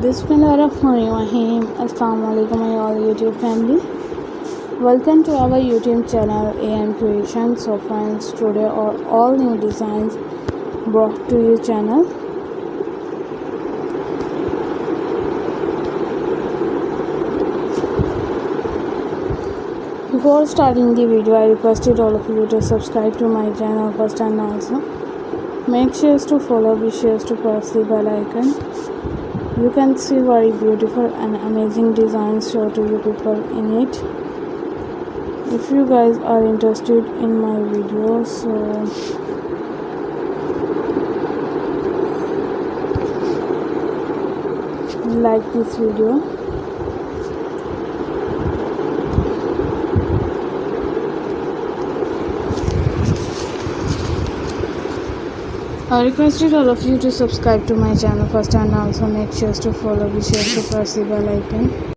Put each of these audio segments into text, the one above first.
Bismillahirrahmanirrahim. Assalamu alaikum my all YouTube family. Welcome to our YouTube channel AM Creation. So friends, today are all new designs brought to your channel. Before starting the video, I requested all of you to subscribe to my channel first, and also make sure to follow, be sure to press the bell icon. You can see very beautiful and amazing designs show to you people in it. If you guys are interested in my videos, so like this video. I requested all of you to subscribe to my channel first, and also make sure to follow, be sure to press the bell icon.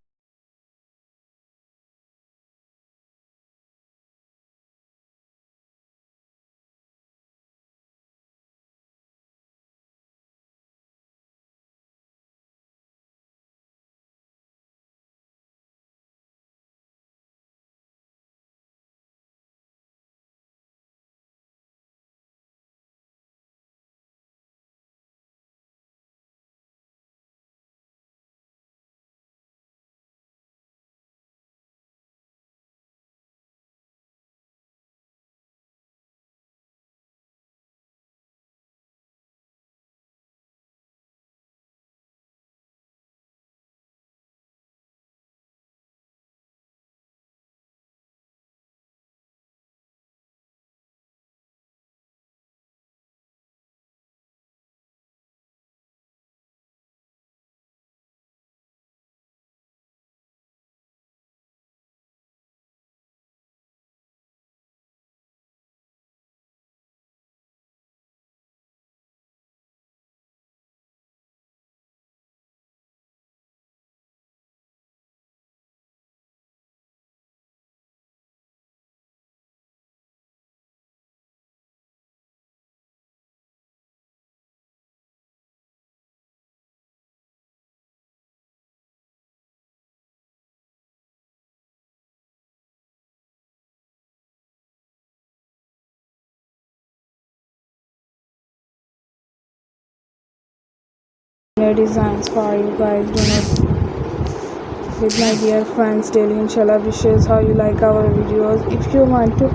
Designs for you guys. Do not with my dear friends daily, inshallah wishes how you like our videos. If you want to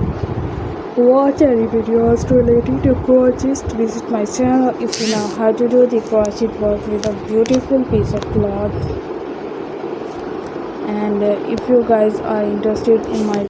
watch any videos related to crochet, visit my channel. If you know how to do the crochet work with a beautiful piece of cloth, and if you guys are interested in my